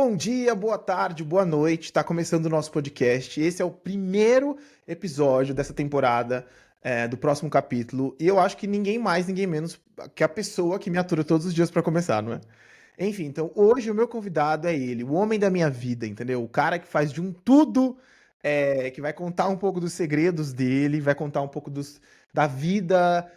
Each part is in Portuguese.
Bom dia, boa tarde, boa noite. Está começando o nosso podcast. Esse é o primeiro episódio dessa temporada, do próximo capítulo. E eu acho que ninguém mais, ninguém menos que a pessoa que me atura todos os dias para começar, não é? Enfim, então hoje o meu convidado é ele, o homem da minha vida, entendeu? O cara que faz de um tudo, que vai contar um pouco dos segredos dele, vai contar um pouco da vida,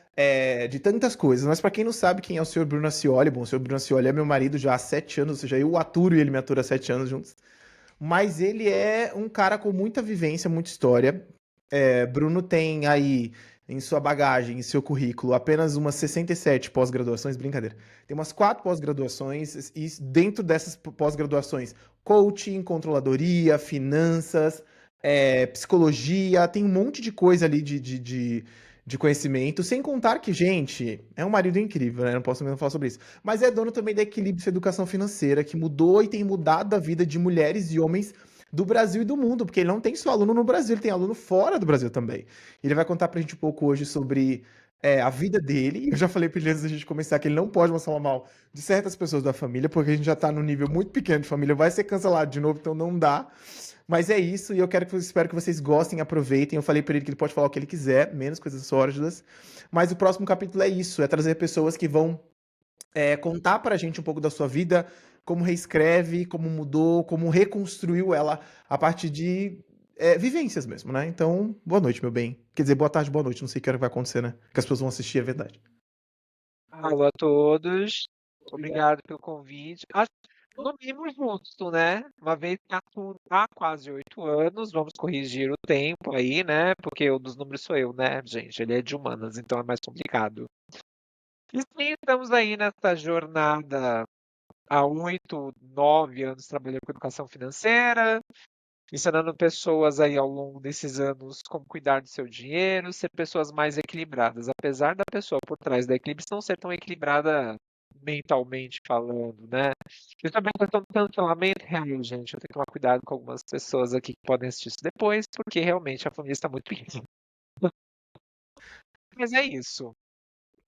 de tantas coisas. Mas pra quem não sabe quem é o senhor Bruno Ascioli, bom, o senhor Bruno Ascioli é meu marido já há 7 anos, ou seja, eu o aturo e ele me atura há 7 anos juntos. Mas ele é um cara com muita vivência, muita história. Bruno tem aí em sua bagagem, em seu currículo, apenas umas 67 pós-graduações, brincadeira. Tem umas 4 pós-graduações e dentro dessas pós-graduações, coaching, controladoria, finanças, psicologia, tem um monte de coisa ali de conhecimento, sem contar que, gente, é um marido incrível, né? Não posso mesmo falar sobre isso. Mas é dono também da Equilíbrio Educação Financeira, que mudou e tem mudado a vida de mulheres e homens do Brasil e do mundo, porque ele não tem só aluno no Brasil, ele tem aluno fora do Brasil também. Ele vai contar pra gente um pouco hoje sobre a vida dele. Eu já falei pra ele antes da gente começar que ele não pode mais falar mal de certas pessoas da família, porque a gente já tá num nível muito pequeno de família, vai ser cancelado de novo, então não dá. Mas é isso, e eu espero que vocês gostem, aproveitem. Eu falei pra ele que ele pode falar o que ele quiser, menos coisas sórdidas. Mas o próximo capítulo é isso, é trazer pessoas que vão contar pra gente um pouco da sua vida, como reescreve, como mudou, como reconstruiu ela a partir de vivências mesmo, né? Então, boa noite, meu bem. Quer dizer, boa tarde, boa noite. Não sei que hora vai acontecer, né? Que as pessoas vão assistir, é verdade. Alô a todos, obrigado pelo convite. Acho no mínimo justo, né? Uma vez que há quase 8 anos, vamos corrigir o tempo aí, né? Porque o dos números sou eu, né, gente? Ele é de humanas, então é mais complicado. E sim, estamos aí nessa jornada há 8, 9 anos trabalhando com educação financeira, ensinando pessoas aí ao longo desses anos como cuidar do seu dinheiro, ser pessoas mais equilibradas, apesar da pessoa por trás da Eclipse não ser tão equilibrada mentalmente falando, né? E também a questão do cancelamento real, gente. Eu tenho que tomar cuidado com algumas pessoas aqui que podem assistir isso depois, porque realmente a família está muito pequena. Mas é isso.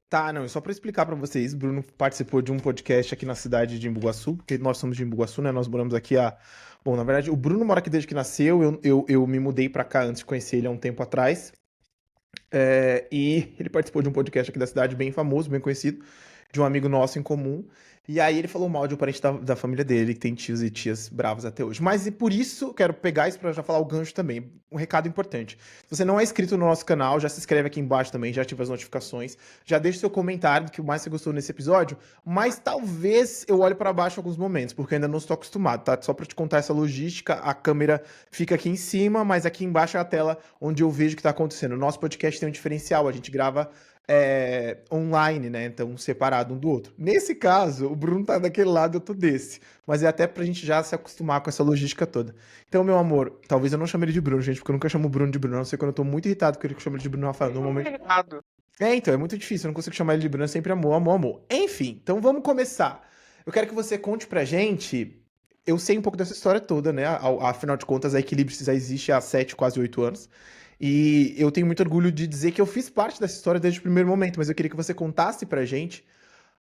Tá, não, e só pra explicar pra vocês, Bruno participou de um podcast aqui na cidade de Embu-Guaçu, porque nós somos de Embu-Guaçu, né? Nós moramos aqui há. Bom, na verdade, o Bruno mora aqui desde que nasceu, eu me mudei pra cá antes de conhecer ele há um tempo atrás. E ele participou de um podcast aqui da cidade, bem famoso, bem conhecido, de um amigo nosso em comum. E aí ele falou mal de um parente da família dele, que tem tios e tias bravos até hoje. Mas e por isso, quero pegar isso pra já falar o gancho também. Um recado importante. Se você não é inscrito no nosso canal, já se inscreve aqui embaixo também, já ativa as notificações. Já deixa seu comentário do que mais você gostou nesse episódio. Mas talvez eu olhe pra baixo em alguns momentos, porque eu ainda não estou acostumado, tá? Só pra te contar essa logística, a câmera fica aqui em cima, mas aqui embaixo é a tela onde eu vejo o que está acontecendo. O nosso podcast tem um diferencial, a gente grava online, né? Então, separado um do outro. Nesse caso, o Bruno tá daquele lado, eu tô desse. Mas é até pra gente já se acostumar com essa logística toda. Então, meu amor, talvez eu não chame ele de Bruno, gente, porque eu nunca chamo o Bruno de Bruno, a não ser quando eu tô muito irritado com ele que eu chamo ele de Bruno Rafael. Normalmente. Errado. Então, é muito difícil, eu não consigo chamar ele de Bruno, é sempre amor, amor, amor. Enfim, então vamos começar. Eu quero que você conte pra gente. Eu sei um pouco dessa história toda, né? Afinal de contas, a Equilíbrio já existe há 7, quase 8 anos. E eu tenho muito orgulho de dizer que eu fiz parte dessa história desde o primeiro momento, mas eu queria que você contasse pra gente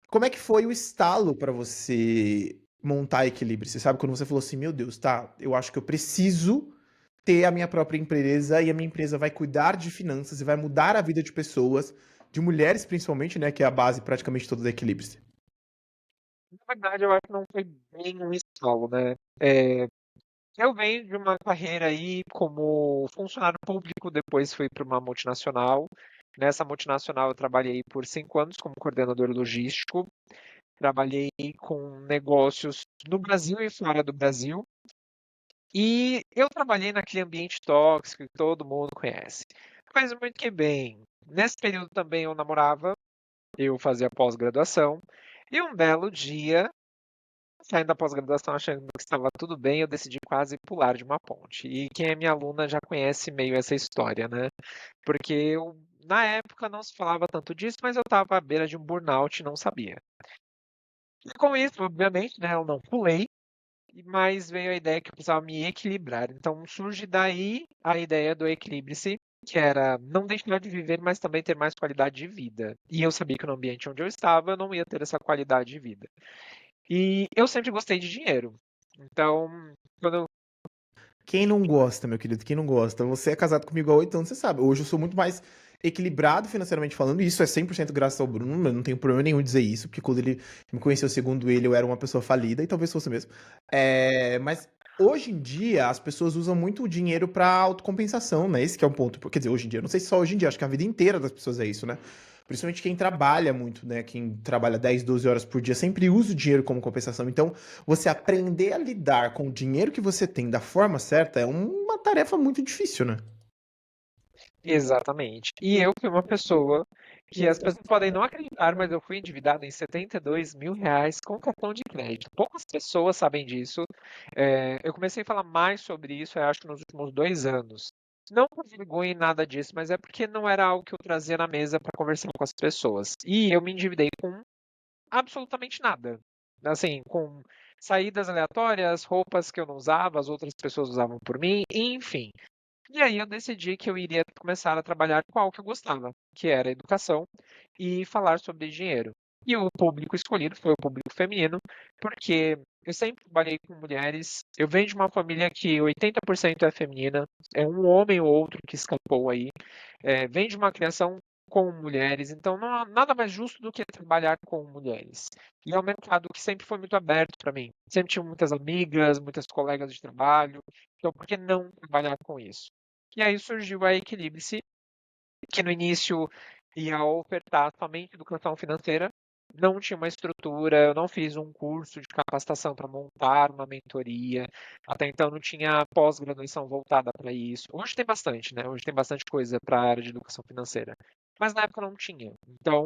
como é que foi o estalo pra você montar a Equilíbrio. Você sabe quando você falou assim, meu Deus, tá, eu acho que eu preciso ter a minha própria empresa e a minha empresa vai cuidar de finanças e vai mudar a vida de pessoas, de mulheres principalmente, né, que é a base praticamente toda da Equilíbrio. Na verdade, eu acho que não foi bem um estalo, né? É, eu venho de uma carreira aí como funcionário público, depois fui para uma multinacional. Nessa multinacional eu trabalhei por 5 anos como coordenador logístico. Trabalhei com negócios no Brasil e fora do Brasil. E eu trabalhei naquele ambiente tóxico que todo mundo conhece. Mas muito que bem. Nesse período também eu namorava, eu fazia pós-graduação. E um belo dia, saindo da pós-graduação achando que estava tudo bem, eu decidi quase pular de uma ponte. E quem é minha aluna já conhece meio essa história, né? Porque eu, na época, não se falava tanto disso, mas eu estava à beira de um burnout e não sabia. E com isso, obviamente, né, eu não pulei, mas veio a ideia que eu precisava me equilibrar. Então surge daí a ideia do equilibre-se, que era não deixar de viver, mas também ter mais qualidade de vida. E eu sabia que no ambiente onde eu estava, eu não ia ter essa qualidade de vida. E eu sempre gostei de dinheiro. Então, quando Quem não gosta, meu querido? Quem não gosta? Você é casado comigo há 8 anos, você sabe. Hoje eu sou muito mais equilibrado financeiramente falando, e isso é 100% graças ao Bruno, eu não tenho problema nenhum em dizer isso, porque quando ele me conheceu, segundo ele, eu era uma pessoa falida, e talvez fosse mesmo. Mas hoje em dia, as pessoas usam muito o dinheiro pra autocompensação, né? Esse que é um ponto. Quer dizer, hoje em dia, não sei se só hoje em dia, acho que a vida inteira das pessoas é isso, né? Principalmente quem trabalha muito, né? Quem trabalha 10, 12 horas por dia sempre usa o dinheiro como compensação. Então, você aprender a lidar com o dinheiro que você tem da forma certa é uma tarefa muito difícil, né? exatamente. E eu fui uma pessoa que as pessoas podem não acreditar, mas eu fui endividado em R$ 72.000 com cartão de crédito. Poucas pessoas sabem disso. Eu comecei a falar mais sobre isso, eu acho que nos últimos 2 anos. Não por vergonha em nada disso, mas é porque não era algo que eu trazia na mesa para conversar com as pessoas. E eu me endividei com absolutamente nada. Assim, com saídas aleatórias, roupas que eu não usava, as outras pessoas usavam por mim, enfim. E aí eu decidi que eu iria começar a trabalhar com algo que eu gostava, que era educação e falar sobre dinheiro. E o público escolhido foi o público feminino, porque eu sempre trabalhei com mulheres. Eu venho de uma família que 80% é feminina, é um homem ou outro que escapou aí. Vem de uma criação com mulheres, então não há nada mais justo do que trabalhar com mulheres. E é um mercado que sempre foi muito aberto para mim. Sempre tive muitas amigas, muitas colegas de trabalho. Então, por que não trabalhar com isso? E aí surgiu a Equilibre-se, que no início ia ofertar somente educação financeira, não tinha uma estrutura, eu não fiz um curso de capacitação para montar uma mentoria, até então não tinha pós-graduação voltada para isso. Hoje tem bastante, né? Hoje tem bastante coisa para a área de educação financeira, mas na época não tinha. Então,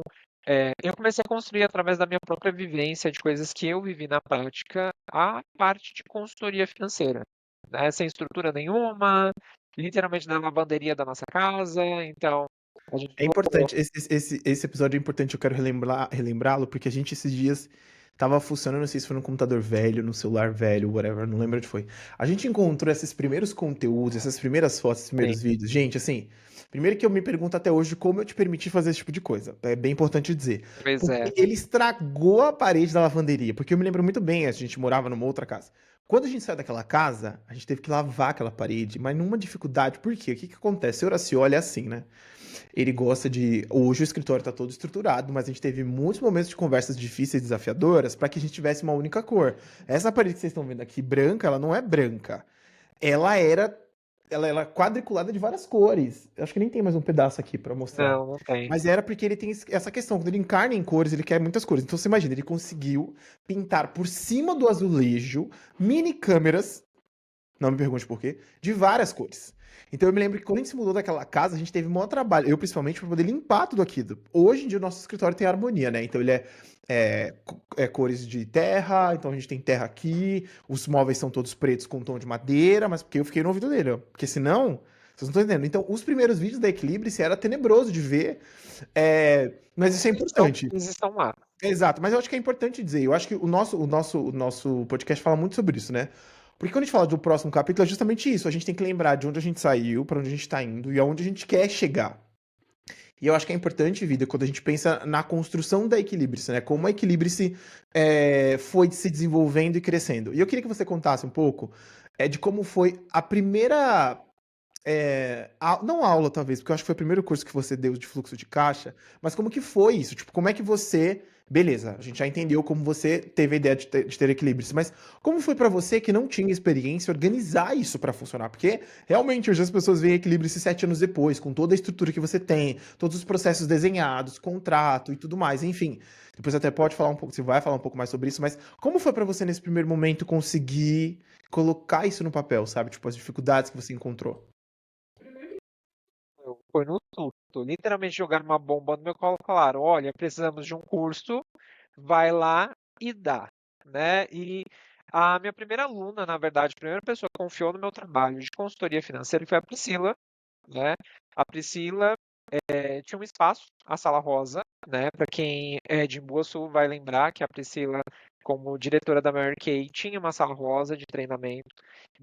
eu comecei a construir através da minha própria vivência, de coisas que eu vivi na prática, a parte de consultoria financeira, né? Sem estrutura nenhuma, literalmente na lavanderia da nossa casa. Então, a gente É comprou. importante, esse episódio é importante, eu quero relembrá-lo, porque a gente esses dias tava funcionando, não sei se foi no computador velho, no celular velho, whatever, não lembro onde foi. A gente encontrou esses primeiros conteúdos, essas primeiras fotos, esses Sim, primeiros vídeos. Gente, assim, primeiro que eu me pergunto até hoje como eu te permiti fazer esse tipo de coisa. É bem importante dizer. pois Porque é. ele estragou a parede da lavanderia, porque eu me lembro muito bem, a gente morava numa outra casa. Quando a gente saiu daquela casa, a gente teve que lavar aquela parede, mas numa dificuldade. Por quê? O que que acontece? O Horacioli é assim, né? Ele gosta de. Hoje o escritório está todo estruturado, mas a gente teve muitos momentos de conversas difíceis e desafiadoras para que a gente tivesse uma única cor. Essa parede que vocês estão vendo aqui, branca, ela não é branca. Ela era. Ela era quadriculada de várias cores. Eu acho que nem tem mais um pedaço aqui para mostrar. Não, não tem. Mas era porque ele tem essa questão. Quando ele encarna em cores, ele quer muitas cores. Então você imagina, ele conseguiu pintar por cima do azulejo mini câmeras, não me pergunte por quê, de várias cores. Então eu me lembro que quando a gente se mudou daquela casa, a gente teve um maior trabalho, eu principalmente, para poder limpar tudo aquilo. Hoje em dia o nosso escritório tem harmonia, né? Então ele é cores de terra, então a gente tem terra aqui, os móveis são todos pretos com tom de madeira, mas porque eu fiquei no ouvido dele, ó. Porque senão, vocês não estão entendendo. Então os primeiros vídeos da Equilibre era tenebroso de ver, mas isso é importante. Eles estão lá. Exato, mas eu acho que é importante dizer, eu acho que o nosso podcast fala muito sobre isso, né? Porque quando a gente fala do próximo capítulo, é justamente isso. A gente tem que lembrar de onde a gente saiu, para onde a gente tá indo e aonde a gente quer chegar. E eu acho que é importante, vida, quando a gente pensa na construção da Equilibre-se, né? Como a Equilibre-se foi se desenvolvendo e crescendo. E eu queria que você contasse um pouco de como foi a primeira. Não aula, talvez, porque eu acho que foi o primeiro curso que você deu de fluxo de caixa, mas como que foi isso? Tipo, como é que você. Beleza, a gente já entendeu como você teve a ideia de ter equilíbrio, mas como foi pra você que não tinha experiência organizar isso pra funcionar? Porque realmente hoje as pessoas veem equilíbrio 7 anos depois, com toda a estrutura que você tem, todos os processos desenhados, contrato e tudo mais, enfim. Depois até pode falar um pouco, você vai falar um pouco mais sobre isso, mas como foi pra você nesse primeiro momento conseguir colocar isso no papel, sabe? Tipo, as dificuldades que você encontrou. Foi no susto. Literalmente jogaram uma bomba no meu colo e falaram: olha, precisamos de um curso, vai lá e dá. Né? E a minha primeira aluna, na verdade, a primeira pessoa que confiou no meu trabalho de consultoria financeira foi a Priscila. Né? A Priscila tinha um espaço, a Sala Rosa, né? Para quem é de Embu-Sul vai lembrar que a Priscila, como diretora da Mary Kay, tinha uma Sala Rosa de treinamento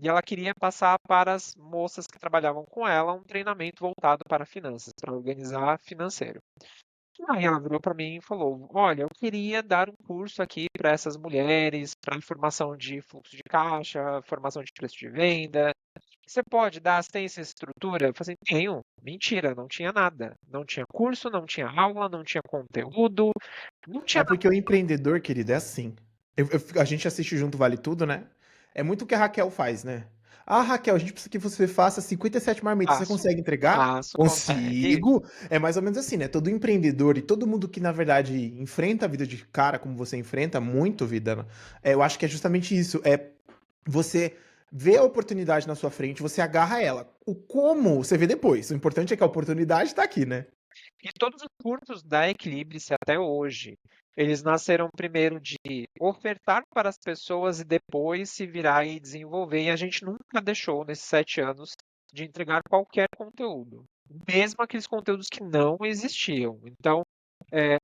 e ela queria passar para as moças que trabalhavam com ela um treinamento voltado para finanças, para organizar financeiro. Aí ela virou para mim e falou: Olha, eu queria dar um curso aqui para essas mulheres, para formação de fluxo de caixa, formação de preço de venda. Você pode dar assistência à estrutura? Eu falei assim, tenho. Mentira, não tinha nada. Não tinha curso, não tinha aula, não tinha conteúdo, não tinha É porque o empreendedor, querido, é assim. A gente assiste junto Vale Tudo, né? É muito o que a Raquel faz, né? Ah, Raquel, a gente precisa que você faça 57 marmitas. Você passo, consegue entregar? passo, consegue. Consigo. É mais ou menos assim, né? Todo empreendedor e todo mundo que, na verdade, enfrenta a vida de cara como você enfrenta, muito vida, né? Eu acho que é justamente isso. É você vê a oportunidade na sua frente, você agarra ela. O como você vê depois. O importante é que a oportunidade tá aqui, né? E todos os cursos da Equilibre-se até hoje, eles nasceram primeiro de ofertar para as pessoas e depois se virar e desenvolver. E a gente nunca deixou, nesses 7 anos, de entregar qualquer conteúdo, mesmo aqueles conteúdos que não existiam. Então,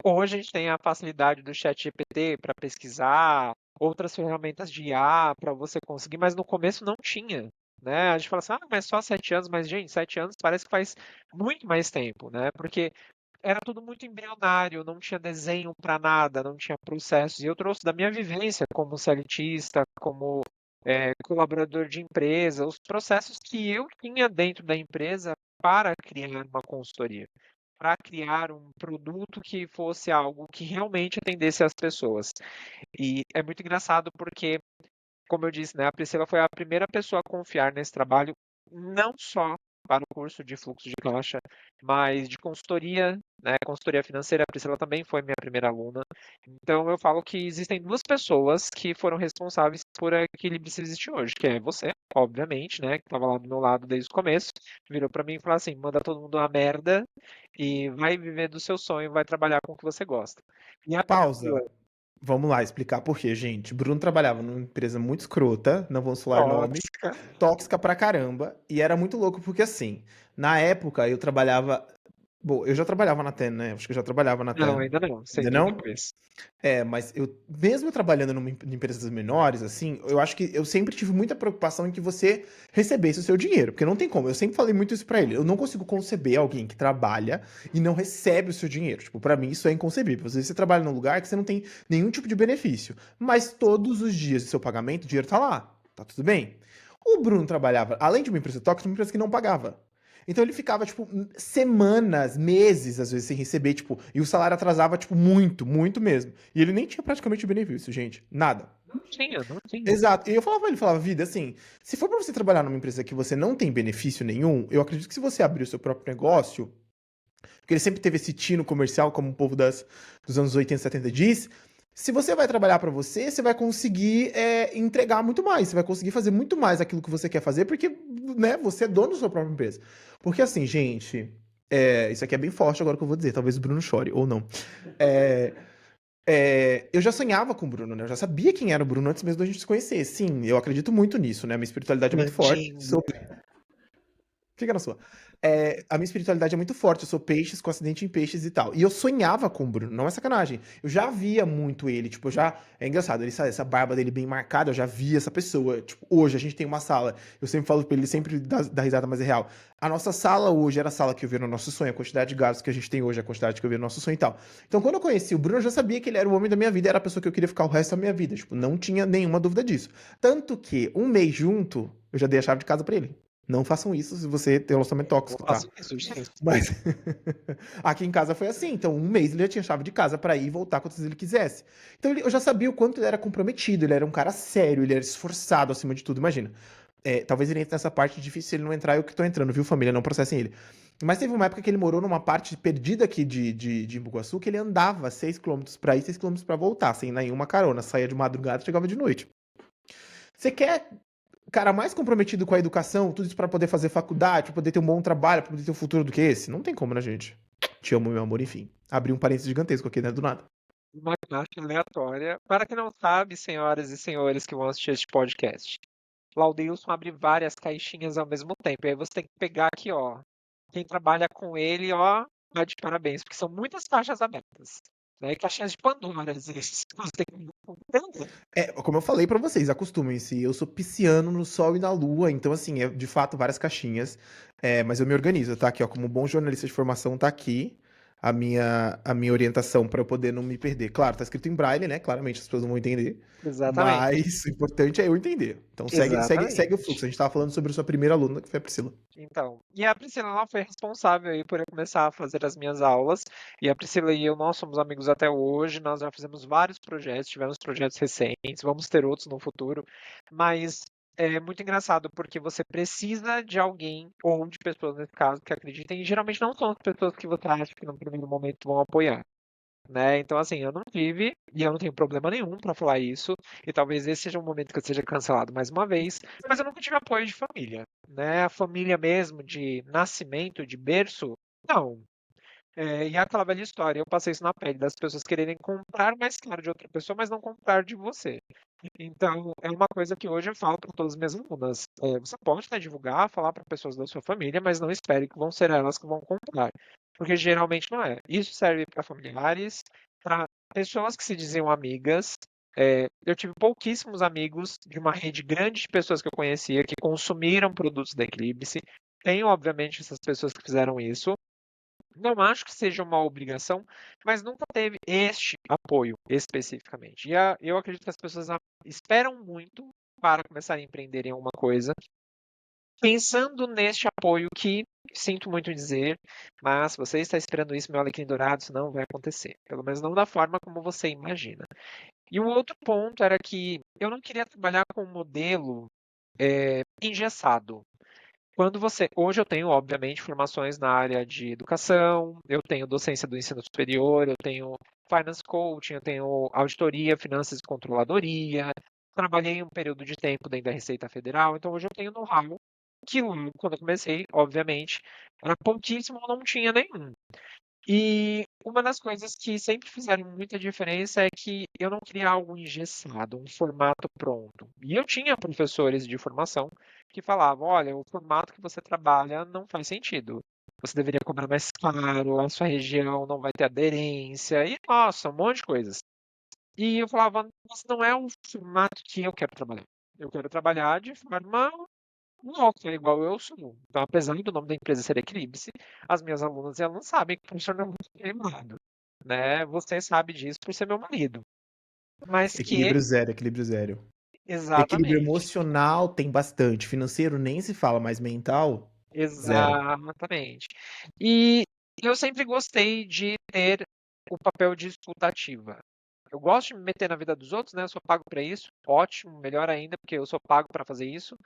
hoje a gente tem a facilidade do ChatGPT para pesquisar, outras ferramentas de IA para você conseguir, mas no começo não tinha. Né? A gente fala assim, mas só 7 anos, mas gente, 7 anos parece que faz muito mais tempo, né? Porque era tudo muito embrionário, não tinha desenho para nada, não tinha processos. E eu trouxe da minha vivência como seletista, como colaborador de empresa, os processos que eu tinha dentro da empresa para criar uma consultoria, para criar um produto que fosse algo que realmente atendesse as pessoas. E é muito engraçado porque, como eu disse, né, a Priscila foi a primeira pessoa a confiar nesse trabalho, não só para o curso de fluxo de caixa, mas de consultoria, né, consultoria financeira. A Priscila também foi minha primeira aluna. Então eu falo que existem duas pessoas que foram responsáveis por aquele Equilíbrio existe hoje, que é você, obviamente, né, que estava lá do meu lado desde o começo, virou para mim e falou assim, manda todo mundo a merda e vai viver do seu sonho, vai trabalhar com o que você gosta. E a Pausa. Priscila, Vamos lá explicar por quê, gente. Bruno trabalhava numa empresa muito escrota, não vamos falar nomes, tóxica. tóxica pra caramba, e era muito louco porque assim, na época eu trabalhava, bom, eu já trabalhava na TEN, né? Acho que eu já trabalhava na Não, TEN. ainda não, você Ainda entrou não? depois. Mas eu, mesmo trabalhando em empresas menores, assim, eu acho que eu sempre tive muita preocupação em que você recebesse o seu dinheiro, porque não tem como. Eu sempre falei muito isso pra ele. Eu não consigo conceber alguém que trabalha e não recebe o seu dinheiro. Tipo, pra mim isso é inconcebível. Às vezes você trabalha num lugar que você não tem nenhum tipo de benefício, mas todos os dias do seu pagamento, o dinheiro tá lá. Tá tudo bem. O Bruno trabalhava, além de uma empresa tóxica, uma empresa que não pagava. Então ele ficava, tipo, semanas, meses, às vezes, sem receber, tipo, e o salário atrasava, tipo, muito, muito mesmo. E ele nem tinha praticamente benefício, gente. Nada. Não tinha, não tinha. Exato. E eu falava pra ele, falava, vida, assim, se for pra você trabalhar numa empresa que você não tem benefício nenhum, eu acredito que se você abrir o seu próprio negócio, porque ele sempre teve esse tino comercial, como o povo dos anos 80, 70 diz. Se você vai trabalhar para você, você vai conseguir entregar muito mais, você vai conseguir fazer muito mais aquilo que você quer fazer, porque né, você é dono da sua própria empresa. Porque assim, gente, isso aqui é bem forte agora que eu vou dizer, talvez o Bruno chore, ou não. É, eu já sonhava com o Bruno, né? Eu já sabia quem era o Bruno antes mesmo da gente se conhecer. Sim, eu acredito muito nisso, né? Minha espiritualidade é muito forte. Tadinho. Fica na sua. A minha espiritualidade é muito forte. Eu sou peixes com acidente em peixes e tal. E eu sonhava com o Bruno, não é sacanagem. Eu já via muito ele. Tipo, eu já. É engraçado, ele, sabe, essa barba dele bem marcada, eu já via essa pessoa. Tipo, hoje a gente tem uma sala. Eu sempre falo pra ele, ele sempre dá risada, mas é real. A nossa sala hoje era a sala que eu vi no nosso sonho. A quantidade de gatos que a gente tem hoje, a quantidade que eu vi no nosso sonho e tal. Então, quando eu conheci o Bruno, eu já sabia que ele era o homem da minha vida, era a pessoa que eu queria ficar o resto da minha vida. Tipo, não tinha nenhuma dúvida disso. Tanto que, um mês junto, eu já dei a chave de casa pra ele. Não façam isso se você tem um relacionamento Não tóxico, tá? faço isso, gente. Mas aqui em casa foi assim. Então, um mês ele já tinha chave de casa pra ir e voltar quantas vezes ele quisesse. Então, eu já sabia o quanto ele era comprometido, ele era um cara sério, ele era esforçado acima de tudo. Imagina. Talvez ele entre nessa parte difícil se ele não entrar, eu que tô entrando, viu, família? Não processem ele. Mas teve uma época que ele morou numa parte perdida aqui de Imbuguaçu, que ele andava 6 quilômetros pra ir, 6 quilômetros pra voltar, sem nenhuma carona. Saía de madrugada e chegava de noite. Você quer cara mais comprometido com a educação, tudo isso pra poder fazer faculdade, pra poder ter um bom trabalho, pra poder ter um futuro do que esse? Não tem como, né, gente? Te amo, meu amor, enfim. Abri um parênteses gigantesco aqui, né, do nada. Uma caixa aleatória. Para quem não sabe, senhoras e senhores que vão assistir este podcast, Laudeilson abre várias caixinhas ao mesmo tempo. E aí você tem que pegar aqui, ó. Quem trabalha com ele, ó, tá de parabéns, porque são muitas caixas abertas. Né? E caixinhas de Pandora, às vezes. Você tem que entender. Como eu falei pra vocês, acostumem-se. Eu sou pisciano no sol e na lua, então, assim, é de fato várias caixinhas. Mas eu me organizo, tá? Aqui, ó, como bom jornalista de formação, tá aqui. a minha orientação para eu poder não me perder. Claro, tá escrito em braille, né? Claramente as pessoas não vão entender, Exatamente. mas o importante é eu entender. Então segue o fluxo. Exatamente. A gente tava falando sobre a sua primeira aluna, que foi a Priscila. Então, e a Priscila, ela foi responsável aí por eu começar a fazer as minhas aulas, e a Priscila e eu, nós somos amigos até hoje, nós já fizemos vários projetos, tivemos projetos recentes, vamos ter outros no futuro, mas é muito engraçado porque você precisa de alguém, ou de pessoas nesse caso, que acreditem, e geralmente não são as pessoas que você acha que no primeiro momento vão apoiar. Né? Então, assim, eu não tive, e eu não tenho problema nenhum pra falar isso, e talvez esse seja um momento que eu seja cancelado mais uma vez, mas eu nunca tive apoio de família, né? A família mesmo, de nascimento, de berço, não. E é aquela velha história, eu passei isso na pele, das pessoas quererem comprar mais caro de outra pessoa, mas não comprar de você. Então, é uma coisa que hoje eu falo para todas as minhas alunas. Você pode até divulgar, falar para pessoas da sua família, mas não espere que vão ser elas que vão comprar. Porque geralmente não é. Isso serve para familiares, para pessoas que se diziam amigas. Eu tive pouquíssimos amigos de uma rede grande de pessoas que eu conhecia que consumiram produtos da Eclipse. Tenho, obviamente, essas pessoas que fizeram isso. Não acho que seja uma obrigação, mas nunca teve este apoio especificamente. Eu acredito que as pessoas esperam muito para começar a empreender em alguma coisa, pensando neste apoio que sinto muito dizer, mas se você está esperando isso, meu alecrim dourado, isso não vai acontecer. Pelo menos não da forma como você imagina. E o outro ponto era que eu não queria trabalhar com um modelo engessado. Hoje eu tenho, obviamente, formações na área de educação, eu tenho docência do ensino superior, eu tenho finance coaching, eu tenho auditoria, finanças e controladoria, trabalhei um período de tempo dentro da Receita Federal, então hoje eu tenho know-how que quando eu comecei, obviamente, era pouquíssimo ou não tinha nenhum. E uma das coisas que sempre fizeram muita diferença é que eu não queria algo engessado, um formato pronto. E eu tinha professores de formação que falavam: olha, o formato que você trabalha não faz sentido. Você deveria cobrar mais caro, a sua região não vai ter aderência, e nossa, um monte de coisas. E eu falava: mas não é o formato que eu quero trabalhar. Eu quero trabalhar de forma louca, igual eu sou. Então, apesar do nome da empresa ser Eclipse, as minhas alunas e alunos sabem que o professor não é muito queimado, né? Você sabe disso por ser meu marido. Mas que, Equilíbrio zero, equilíbrio zero. Equilíbrio exatamente, emocional tem bastante. Financeiro nem se fala, mas mental, zero. exatamente. E eu sempre gostei de ter o papel de escutativa. Eu gosto de me meter na vida dos outros, né? Eu sou pago para isso, ótimo, melhor ainda, porque eu sou pago para fazer isso.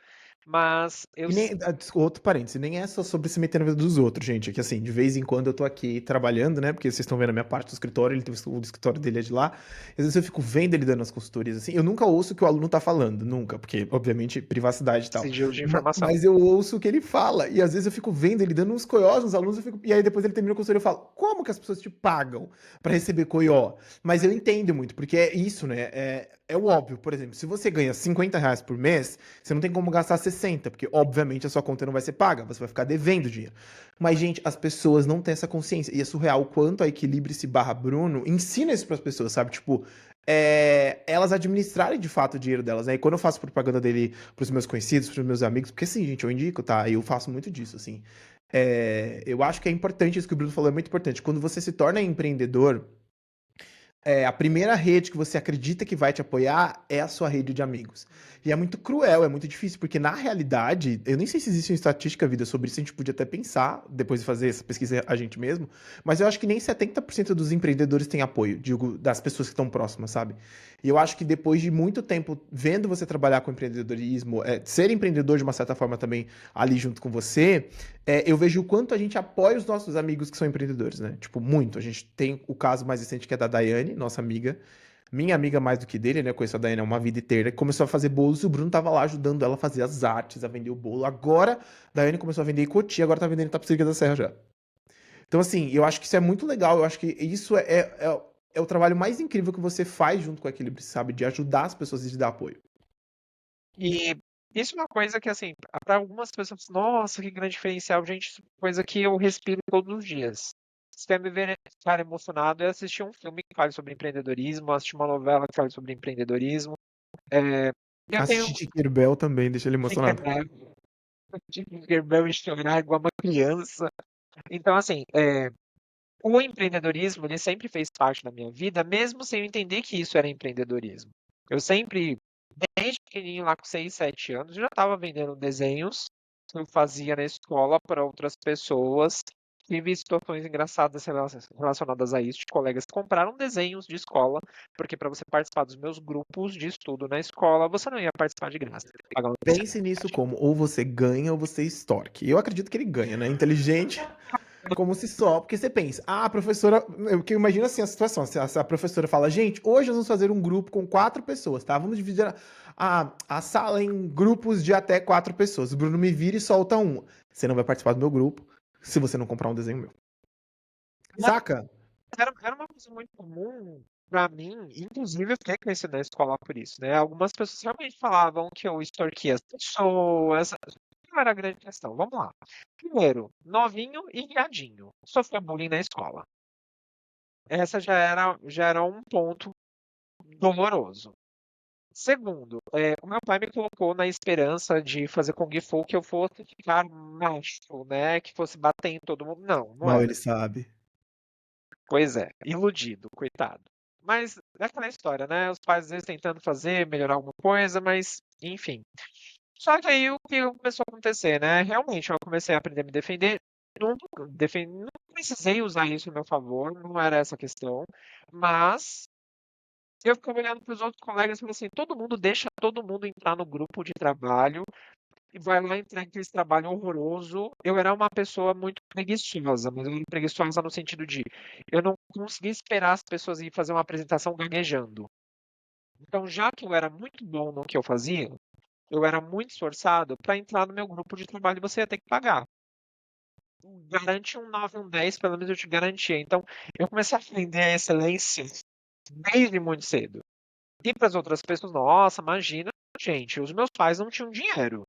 Mas eu E nem, outro parênteses, nem é só sobre se meter na vida dos outros, gente. É que assim, de vez em quando eu tô aqui trabalhando, né? Porque vocês estão vendo a minha parte do escritório, ele tem o escritório dele é de lá. Às vezes eu fico vendo ele dando as consultorias, assim. Eu nunca ouço o que o aluno tá falando, nunca, porque, obviamente, privacidade e tal. sigilo de informação. Mas eu ouço o que ele fala. E às vezes eu fico vendo ele dando uns coiós nos alunos, e aí depois ele termina a consultoria e eu falo, como que as pessoas te pagam pra receber coió? Mas eu entendo muito, porque é isso, né? É o óbvio, por exemplo, se você ganha R$ 50 por mês, você não tem como gastar 60, porque obviamente a sua conta não vai ser paga, você vai ficar devendo dinheiro. Mas, gente, as pessoas não têm essa consciência. E é surreal o quanto a Equilibre-se barra Bruno ensina isso pras pessoas, sabe? Tipo, elas administrarem de fato o dinheiro delas, né? E quando eu faço propaganda dele pros meus conhecidos, pros meus amigos, porque assim, gente, eu indico, tá? Eu faço muito disso, assim. Eu acho que é importante isso que o Bruno falou, é muito importante. Quando você se torna empreendedor, a primeira rede que você acredita que vai te apoiar é a sua rede de amigos. E é muito cruel, é muito difícil, porque na realidade, eu nem sei se existe uma estatística, vida, sobre isso, a gente podia até pensar, depois de fazer essa pesquisa a gente mesmo, mas eu acho que nem 70% dos empreendedores têm apoio, digo, das pessoas que estão próximas, sabe? E eu acho que depois de muito tempo vendo você trabalhar com empreendedorismo, ser empreendedor de uma certa forma também ali junto com você, eu vejo o quanto a gente apoia os nossos amigos que são empreendedores, né? Tipo, muito. A gente tem o caso mais recente que é da Daiane, nossa amiga. Minha amiga mais do que dele, né? Eu conheço a Daiane há uma vida inteira. Que começou a fazer bolos e o Bruno tava lá ajudando ela a fazer as artes, a vender o bolo. Agora, a Daiane começou a vender Cotia, agora tá vendendo em Tapicerica da Serra já. Então, assim, eu acho que isso é muito legal. Eu acho que isso é o trabalho mais incrível que você faz junto com a Equilíbrio, sabe? De ajudar as pessoas e de dar apoio. E isso é uma coisa que, assim, para algumas pessoas, nossa, que grande diferencial, gente, isso é uma coisa que eu respiro todos os dias. Se quer me ver ficar emocionado, é assistir um filme que fale sobre empreendedorismo, assistir uma novela que fale sobre empreendedorismo. É, eu tenho Assistir Tinkerbell também, deixa ele emocionado. Tinkerbell e chorar igual uma criança. Então, assim, o empreendedorismo, ele sempre fez parte da minha vida, mesmo sem eu entender que isso era empreendedorismo. Eu sempre, desde pequenininho, lá com 6, 7 anos, já estava vendendo desenhos que eu fazia na escola para outras pessoas. Tive situações engraçadas relacionadas a isso, de colegas que compraram desenhos de escola, porque para você participar dos meus grupos de estudo na escola, você não ia participar de graça, você ia pagar uma Pense nisso mensalidade. como ou você ganha ou você extorque. Eu acredito que ele ganha, né? Inteligente como se só, porque você pensa, ah, a professora, eu imagino assim a situação, se a professora fala, gente, hoje nós vamos fazer um grupo com 4 pessoas, tá? Vamos dividir a sala em grupos de até 4 pessoas. O Bruno me vira e solta um. Você não vai participar do meu grupo se você não comprar um desenho meu. Saca? Era uma coisa muito comum pra mim, inclusive eu fiquei conhecido na escola por isso, né? Algumas pessoas realmente falavam que eu extorquia as pessoas. Não era a grande questão. Vamos lá. Primeiro, novinho e viadinho. Sofria bullying na escola. Essa já era um ponto doloroso. Segundo, o meu pai me colocou na esperança de fazer Kung Fu que eu fosse ficar macho, né? Que fosse bater em todo mundo. Não, não Mal era. ele sabe. Pois é, iludido, coitado. Mas é aquela história, né? Os pais às vezes tentando fazer, melhorar alguma coisa, mas enfim. Só que aí o que começou a acontecer, né? Realmente eu comecei a aprender a me defender. Não precisei usar isso a meu favor, não era essa a questão. Mas eu ficava olhando para os outros colegas e falei assim: todo mundo deixa todo mundo entrar no grupo de trabalho e vai lá entregar aquele trabalho horroroso. Eu era uma pessoa muito preguiçosa, mas eu era preguiçosa no sentido de eu não conseguia esperar as pessoas ir fazer uma apresentação gaguejando. Então, já que eu era muito bom no que eu fazia, eu era muito esforçado para entrar no meu grupo de trabalho e você ia ter que pagar. Garante um 9, um 10, pelo menos eu te garantia. Então, eu comecei a aprender a excelência desde muito cedo. E para as outras pessoas, nossa, imagina, gente, os meus pais não tinham dinheiro.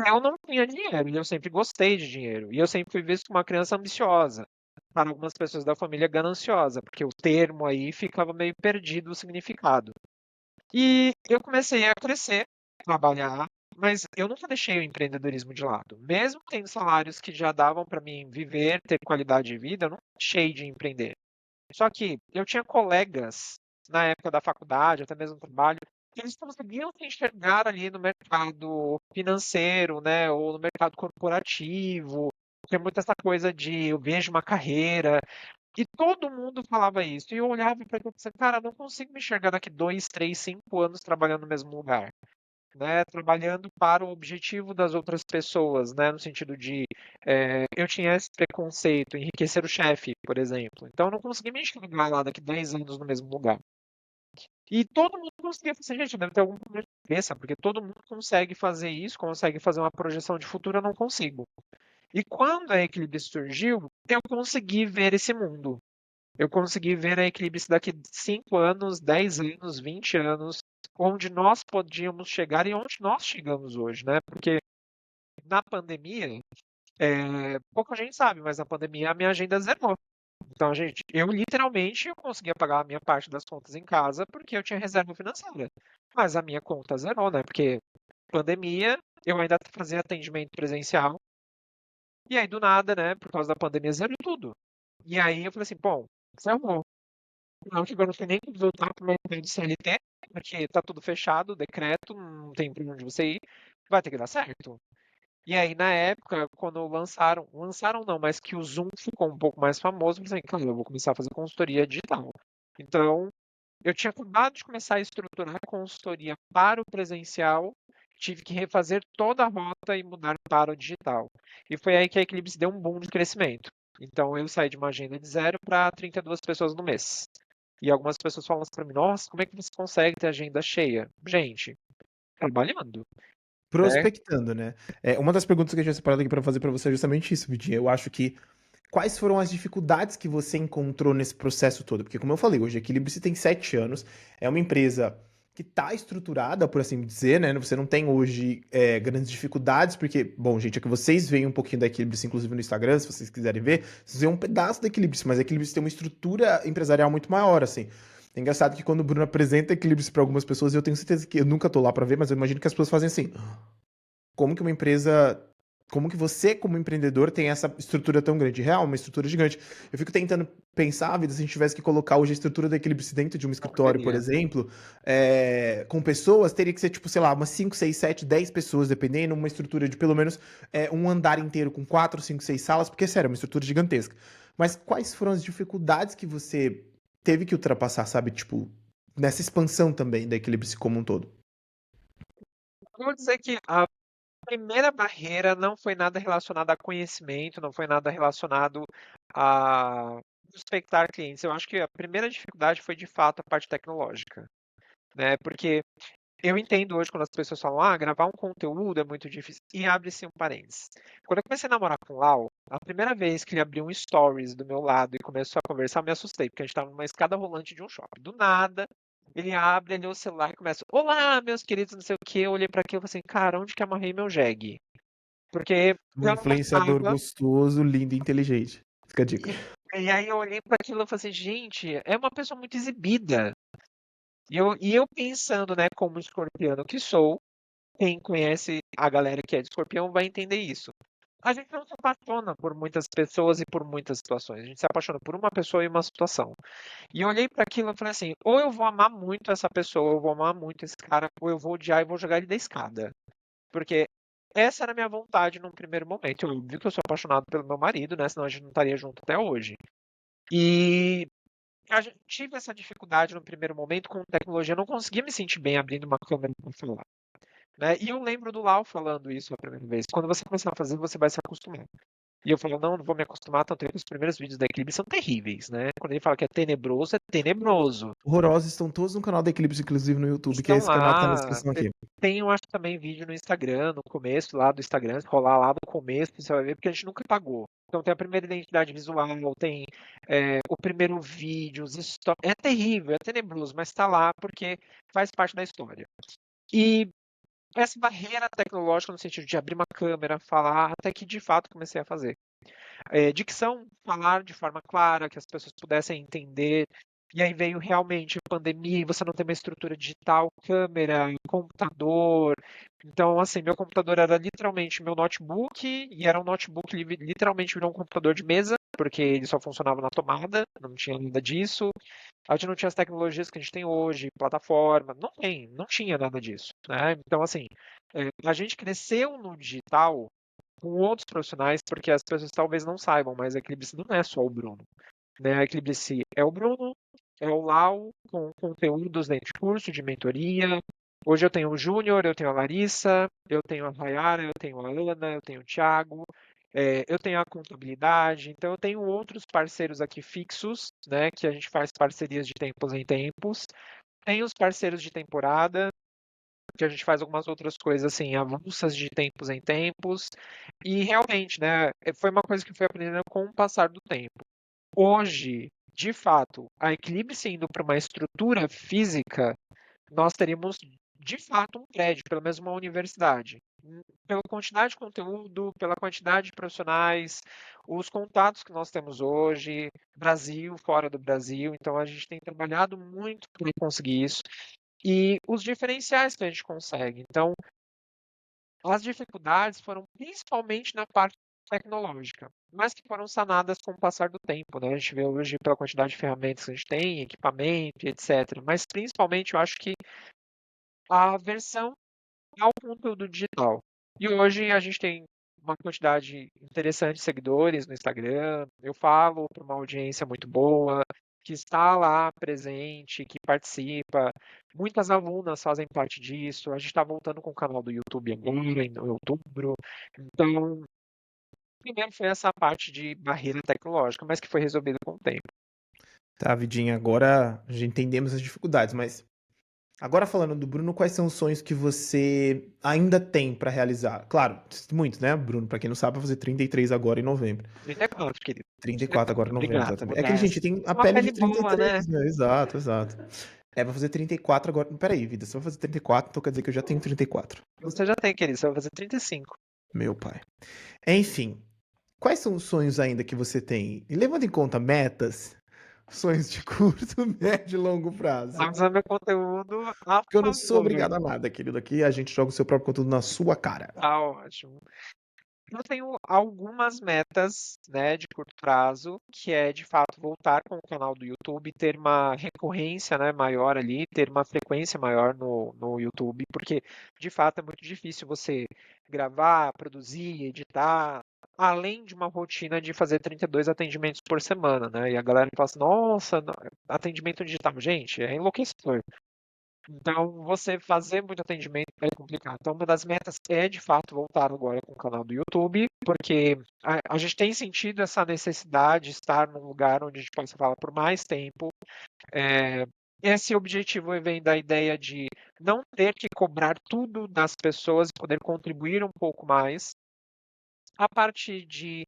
Eu não tinha dinheiro e eu sempre gostei de dinheiro. E eu sempre fui visto como uma criança ambiciosa. Para algumas pessoas da família, gananciosa, porque o termo aí ficava meio perdido o significado. E eu comecei a crescer, trabalhar, mas eu nunca deixei o empreendedorismo de lado. Mesmo tendo salários que já davam para mim viver, ter qualidade de vida, eu não deixei de empreender. Só que eu tinha colegas na época da faculdade, até mesmo no trabalho, que eles conseguiam se enxergar ali no mercado financeiro, né, ou no mercado corporativo. Tem muito essa coisa de eu vejo uma carreira, e todo mundo falava isso. E eu olhava para aquilo e pensava, cara, eu não consigo me enxergar daqui 2, 3, 5 anos trabalhando no mesmo lugar, né? Trabalhando para o objetivo das outras pessoas, né? No sentido de eu tinha esse preconceito, enriquecer o chefe, por exemplo. Então eu não conseguia me enxergar lá daqui 10 anos no mesmo lugar. E todo mundo conseguia fazer, gente, deve ter algum problema de cabeça, porque todo mundo consegue fazer isso, consegue fazer uma projeção de futuro, eu não consigo. E quando a Eclipse surgiu, eu consegui ver esse mundo. Eu consegui ver a Eclipse daqui 5 anos, 10 anos, 20 anos, onde nós podíamos chegar e onde nós chegamos hoje, né? Porque na pandemia, pouca gente sabe, mas na pandemia a minha agenda zerou. Então, gente, eu literalmente eu conseguia pagar a minha parte das contas em casa porque eu tinha reserva financeira. Mas a minha conta zerou, né? Porque pandemia, eu ainda fazia atendimento presencial. E aí, do nada, né? Por causa da pandemia, zerou tudo. E aí eu falei assim, bom, zerou. Não, que agora não tem nem como voltar para o mercado de CLT, porque tá tudo fechado, decreto, não tem para onde você ir, vai ter que dar certo. E aí, na época, quando lançaram não, mas que o Zoom ficou um pouco mais famoso, eu falei assim, cara, eu vou começar a fazer consultoria digital. Então, eu tinha acabado de começar a estruturar a consultoria para o presencial, tive que refazer toda a rota e mudar para o digital. E foi aí que a Eclipse deu um boom de crescimento. Então, eu saí de uma agenda de 0 para 32 pessoas no mês. E algumas pessoas falam assim para mim, nossa, como é que você consegue ter agenda cheia? Gente, trabalhando, né? Prospectando, né? Uma das perguntas que eu tinha separado aqui pra fazer pra você é justamente isso, Vidinha. Eu acho que quais foram as dificuldades que você encontrou nesse processo todo? Porque, como eu falei, hoje a Equilibrice tem 7 anos, é uma empresa que está estruturada, por assim dizer, né? Você não tem hoje grandes dificuldades, porque, bom, gente, é que vocês veem um pouquinho da Equilibrice, inclusive no Instagram, se vocês quiserem ver, vocês veem um pedaço da Equilibrice, mas a Equilibrice tem uma estrutura empresarial muito maior, assim. É engraçado que quando o Bruno apresenta a Equilibrice para algumas pessoas, eu tenho certeza que eu nunca tô lá para ver, mas eu imagino que as pessoas fazem assim: como que uma empresa como que você, como empreendedor, tem essa estrutura tão grande? Real, uma estrutura gigante. Eu fico tentando pensar, vida, se a gente tivesse que colocar hoje a estrutura da Eclipse dentro de um Não escritório, por teria. exemplo, com pessoas, teria que ser, tipo, sei lá, umas 5, 6, 7, 10 pessoas, dependendo, uma estrutura de pelo menos um andar inteiro com 4, 5, 6 salas, porque, sério, é uma estrutura gigantesca. Mas quais foram as dificuldades que você teve que ultrapassar, sabe? Tipo, nessa expansão também da Eclipse como um todo? Vou dizer que a primeira barreira não foi nada relacionado a conhecimento, não foi nada relacionado a prospectar clientes. Eu acho que a primeira dificuldade foi de fato a parte tecnológica, né? Porque eu entendo hoje quando as pessoas falam, gravar um conteúdo é muito difícil. E abre-se um parênteses. Quando eu comecei a namorar com o Lau, a primeira vez que ele abriu um stories do meu lado e começou a conversar, eu me assustei, porque a gente estava numa escada rolante de um shopping. Do nada, ele abre ali o celular e começa, olá, meus queridos, não sei o quê. Eu olhei para aquilo e falei assim, cara, onde que eu amarrei meu jegue? Porque Um eu não influenciador gostava. gostoso, lindo e inteligente. Fica a dica. E, e aí eu olhei para aquilo e falei assim, gente, é uma pessoa muito exibida. E eu pensando, né, como escorpiano que sou, quem conhece a galera que é de escorpião vai entender isso. A gente não se apaixona por muitas pessoas e por muitas situações. A gente se apaixona por uma pessoa e uma situação. E eu olhei para aquilo e falei assim: ou eu vou amar muito essa pessoa, ou eu vou amar muito esse cara, ou eu vou odiar e vou jogar ele da escada. Porque essa era a minha vontade num primeiro momento. Eu vi que eu sou apaixonado pelo meu marido, né? Senão a gente não estaria junto até hoje. E tive essa dificuldade no primeiro momento com tecnologia. Eu não conseguia me sentir bem abrindo uma câmera para falar. Né? E eu lembro do Lau falando isso a primeira vez. Quando você começar a fazer, você vai se acostumar. E eu falo, não, não vou me acostumar, tanto é que os primeiros vídeos da Eclipse são terríveis, né? Quando ele fala que é tenebroso, é tenebroso. Horrorosos estão todos no canal da Eclipse, inclusive no YouTube, que é Estão esse canal que tá na lá. descrição aqui. Tem, eu acho, também vídeo no Instagram, no começo lá do Instagram, se rolar lá do começo, você vai ver, porque a gente nunca pagou. Então tem a primeira identidade visual, tem o primeiro vídeo, é terrível, é tenebroso, mas tá lá porque faz parte da história. E essa barreira tecnológica no sentido de abrir uma câmera, falar, até que de fato comecei a fazer. Dicção, falar de forma clara, que as pessoas pudessem entender. E aí veio realmente a pandemia e você não tem uma estrutura digital, câmera, computador. Então, assim, meu computador era literalmente meu notebook, e era um notebook que literalmente virou um computador de mesa, porque ele só funcionava na tomada, não tinha nada disso. A gente não tinha as tecnologias que a gente tem hoje, plataforma, não tinha nada disso, né? Então, assim, a gente cresceu no digital com outros profissionais, porque as pessoas talvez não saibam, mas a Eclipse não é só o Bruno, né? A Eclipse é o Bruno, é o Lau, com conteúdos dentro de curso, de mentoria. Hoje eu tenho o Júnior, eu tenho a Larissa, eu tenho a Rayara, eu tenho a Ana, eu tenho o Thiago, eu tenho a contabilidade, então eu tenho outros parceiros aqui fixos, né? Que a gente faz parcerias de tempos em tempos. Tem os parceiros de temporada, que a gente faz algumas outras coisas assim, avulsas de tempos em tempos. E realmente, né, foi uma coisa que fui aprendendo com o passar do tempo. Hoje, de fato, a Eclipse indo para uma estrutura física, nós teríamos de fato um prédio, pelo menos uma universidade. Pela quantidade de conteúdo, pela quantidade de profissionais, os contatos que nós temos hoje, Brasil, fora do Brasil, então a gente tem trabalhado muito para conseguir isso e os diferenciais que a gente consegue. Então, as dificuldades foram principalmente na parte tecnológica, mas que foram sanadas com o passar do tempo, né? A gente vê hoje pela quantidade de ferramentas que a gente tem, equipamento e etc. Mas principalmente eu acho que a versão ao conteúdo digital. E hoje a gente tem uma quantidade interessante de seguidores no Instagram. Eu falo para uma audiência muito boa, que está lá presente, que participa. Muitas alunas fazem parte disso. A gente está voltando com o canal do YouTube agora, em outubro. Então, primeiro foi essa parte de barreira tecnológica, mas que foi resolvida com o tempo. Tá, Vidinha, agora já entendemos as dificuldades, mas agora falando do Bruno, quais são os sonhos que você ainda tem pra realizar? Claro, muitos, né, Bruno? Pra quem não sabe, vai fazer 33 agora em novembro. 34, querido. 34 agora 34, em novembro, obrigado, exatamente. É que a gente modéstia. tem a Uma pele pele de boa, né? 33, né? Exato, exato. Vai fazer 34 agora. Peraí, vida, você vai fazer 34, então quer dizer que eu já tenho 34. Você já tem, querido, você vai fazer 35. Meu pai. Enfim, quais são os sonhos ainda que você tem? E levando em conta metas, sonhos de curto, médio e longo prazo. Vai usar meu conteúdo a Porque eu não sou favor. obrigado a nada, querido. Aqui a gente joga o seu próprio conteúdo na sua cara. Tá ótimo. Eu tenho algumas metas, né, de curto prazo, que é de fato voltar com o canal do YouTube, ter uma recorrência, né, maior ali, ter uma frequência maior no YouTube, porque de fato é muito difícil você gravar, produzir, editar, além de uma rotina de fazer 32 atendimentos por semana, né? E a galera fala assim, nossa, atendimento digital, gente, é enlouquecedor. Então, você fazer muito atendimento é complicado. Então, uma das metas é, de fato, voltar agora com o canal do YouTube, porque a gente tem sentido essa necessidade de estar num lugar onde a gente possa falar por mais tempo. É, esse objetivo vem da ideia de não ter que cobrar tudo das pessoas e poder contribuir um pouco mais. A parte de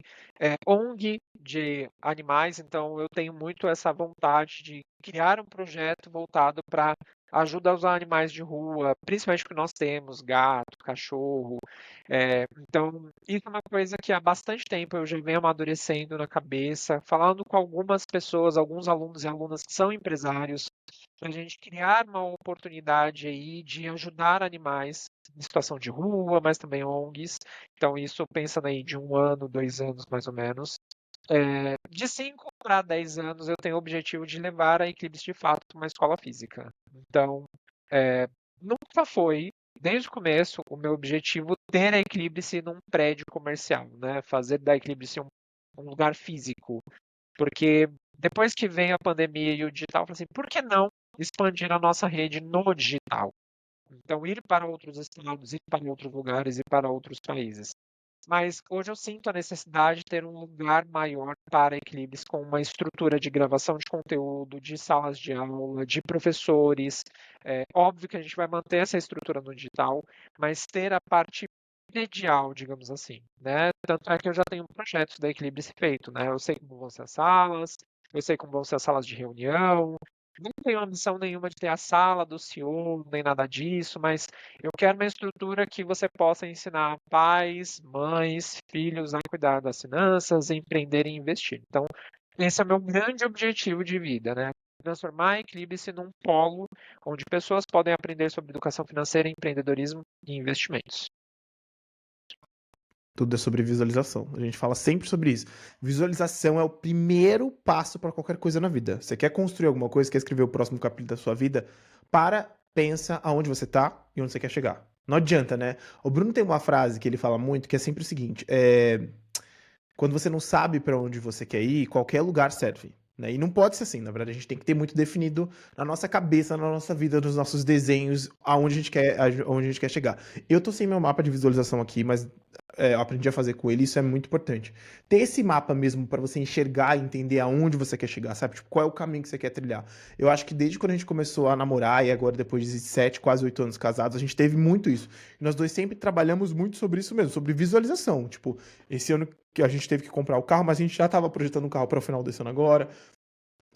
ONG de animais, então eu tenho muito essa vontade de criar um projeto voltado para ajuda aos animais de rua, principalmente que nós temos gato, cachorro. Então, isso é uma coisa que há bastante tempo eu já venho amadurecendo na cabeça, falando com algumas pessoas, alguns alunos e alunas que são empresários, para a gente criar uma oportunidade aí de ajudar animais em situação de rua, mas também ONGs. Então, isso pensando aí de 1 ano, 2 anos mais ou menos. De 5 para 10 anos, eu tenho o objetivo de levar a Eclipse de fato para uma escola física. Então, é, nunca foi, desde o começo, o meu objetivo ter a Eclipse num prédio comercial, né? Fazer da Eclipse um lugar físico. Porque depois que veio a pandemia e o digital, eu falei assim, por que não expandir a nossa rede no digital? Então, ir para outros estados, ir para outros lugares, ir para outros países. Mas hoje eu sinto a necessidade de ter um lugar maior para Eclipse, com uma estrutura de gravação de conteúdo, de salas de aula, de professores. É óbvio que a gente vai manter essa estrutura no digital, mas ter a parte predial, digamos assim, né? Tanto é que eu já tenho projetos da Eclipse feito, né? Eu sei como vão ser as salas, eu sei como vão ser as salas de reunião. Não tenho ambição nenhuma de ter a sala do CEO, nem nada disso, mas eu quero uma estrutura que você possa ensinar pais, mães, filhos a cuidar das finanças, empreender e investir. Então, esse é o meu grande objetivo de vida, né? Transformar a Eclipse num polo onde pessoas podem aprender sobre educação financeira, empreendedorismo e investimentos. Tudo é sobre visualização. A gente fala sempre sobre isso. Visualização é o primeiro passo para qualquer coisa na vida. Você quer construir alguma coisa, quer escrever o próximo capítulo da sua vida? Pensa aonde você tá e onde você quer chegar. Não adianta, né? O Bruno tem uma frase que ele fala muito que é sempre o seguinte: quando você não sabe para onde você quer ir, qualquer lugar serve. Né? E não pode ser assim, na verdade, a gente tem que ter muito definido na nossa cabeça, na nossa vida, nos nossos desenhos, aonde a gente quer chegar. Eu tô sem meu mapa de visualização aqui, mas eu aprendi a fazer com ele, isso é muito importante. Ter esse mapa mesmo para você enxergar e entender aonde você quer chegar, sabe? Tipo, qual é o caminho que você quer trilhar. Eu acho que desde quando a gente começou a namorar e agora depois de 7, quase 8 anos casados, a gente teve muito isso. E nós dois sempre trabalhamos muito sobre isso mesmo, sobre visualização. Tipo, esse ano que a gente teve que comprar o carro, mas a gente já estava projetando um carro para o final desse ano agora.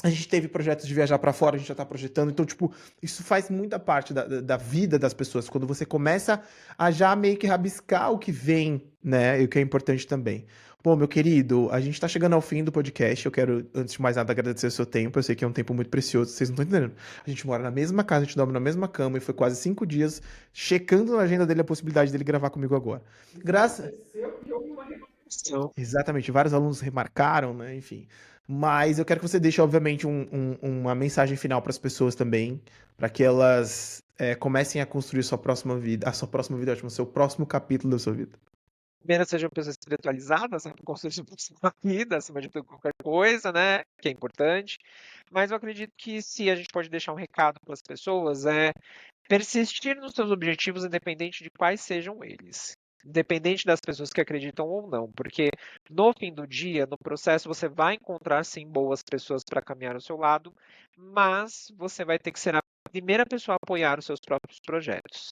A gente teve projetos de viajar para fora, a gente já tá projetando. Então, tipo, isso faz muita parte da vida das pessoas. Quando você começa a já meio que rabiscar o que vem, né? E o que é importante também. Bom, meu querido, a gente tá chegando ao fim do podcast. Eu quero, antes de mais nada, agradecer o seu tempo. Eu sei que é um tempo muito precioso, vocês não estão entendendo. A gente mora na mesma casa, a gente dorme na mesma cama e foi quase 5 dias checando na agenda dele a possibilidade dele gravar comigo agora. Graças. Então, Exatamente, vários alunos remarcaram, né? Enfim. Mas eu quero que você deixe, obviamente, uma mensagem final para as pessoas também, para que elas comecem a construir sua próxima vida, a sua próxima vida, ótimo, o seu próximo capítulo da sua vida. primeiro sejam pessoas espiritualizadas, né, para construir sua vida, acima de tudo, qualquer coisa, né, que é importante. Mas eu acredito que se a gente pode deixar um recado para as pessoas, é persistir nos seus objetivos, independente de quais sejam eles. Independente das pessoas que acreditam ou não, porque no fim do dia, no processo, você vai encontrar sim boas pessoas para caminhar ao seu lado, mas você vai ter que ser a primeira pessoa a apoiar os seus próprios projetos.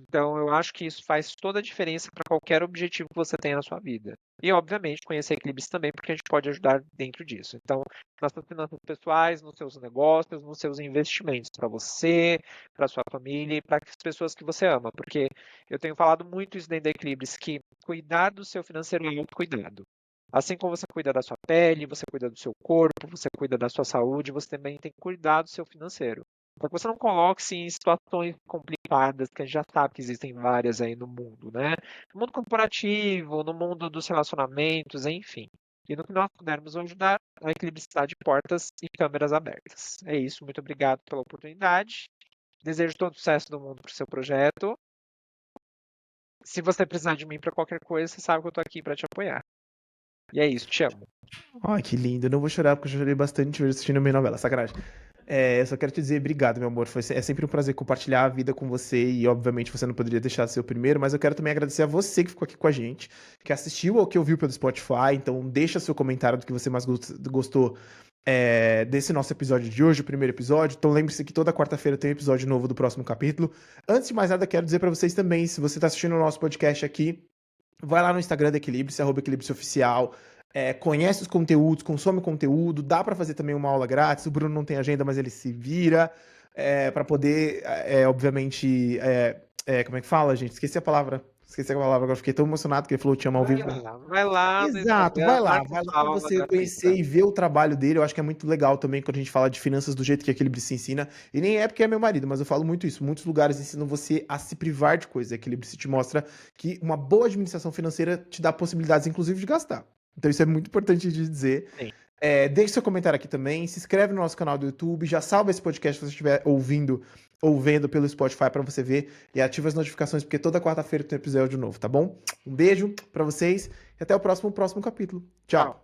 Então, eu acho que isso faz toda a diferença para qualquer objetivo que você tenha na sua vida. E, obviamente, conhecer Eclipse também, porque a gente pode ajudar dentro disso. Então, nas suas finanças pessoais, nos seus negócios, nos seus investimentos, para você, para sua família e para as pessoas que você ama. Porque eu tenho falado muito isso dentro da Eclipse, que cuidar do seu financeiro é autocuidado. Assim como você cuida da sua pele, você cuida do seu corpo, você cuida da sua saúde, você também tem que cuidar do seu financeiro. para que você não coloque-se em situações complicadas, que a gente já sabe que existem várias aí no mundo, né? No mundo corporativo, no mundo dos relacionamentos, enfim. E no que nós pudermos ajudar, a Equilíbrio está de portas e câmeras abertas. É isso, muito obrigado pela oportunidade. Desejo todo o sucesso do mundo para o seu projeto. Se você precisar de mim para qualquer coisa, você sabe que eu estou aqui para te apoiar. E é isso, te amo. Ai, que lindo. Eu não vou chorar porque eu chorei bastante hoje assistindo a minha novela, sacanagem. Eu só quero te dizer obrigado, meu amor. É sempre um prazer compartilhar a vida com você e, obviamente, você não poderia deixar de ser o primeiro, mas eu quero também agradecer a você que ficou aqui com a gente, que assistiu ou que ouviu pelo Spotify. Então, deixa seu comentário do que você mais gostou desse nosso episódio de hoje, o primeiro episódio. Então, lembre-se que toda quarta-feira tem um episódio novo do próximo capítulo. Antes de mais nada, quero dizer pra vocês também, se você tá assistindo o nosso podcast aqui, vai lá no Instagram da Equilibrice, @equilibriceoficial. Conhece os conteúdos, consome o conteúdo, dá pra fazer também uma aula grátis. O Bruno não tem agenda, mas ele se vira pra poder, obviamente, como é que fala, gente? Esqueci a palavra. Agora fiquei tão emocionado que ele falou te amo ao vivo. Vai lá no Exato, Instagram, vai marca lá pra aula você gratuita. conhecer e ver o trabalho dele. Eu acho que é muito legal também quando a gente fala de finanças do jeito que a Equilibrice se ensina. E nem é porque é meu marido, mas eu falo muito isso. Muitos lugares ensinam você a se privar de coisas. A Equilibrice te mostra que uma boa administração financeira te dá possibilidades, inclusive, de gastar. Então isso é muito importante de dizer. Sim. Deixe seu comentário aqui também, se inscreve no nosso canal do YouTube, já salva esse podcast se você estiver ouvindo ou vendo pelo Spotify pra você ver e ativa as notificações porque toda quarta-feira tem um episódio novo, tá bom? Um beijo pra vocês e até o próximo capítulo. Tchau.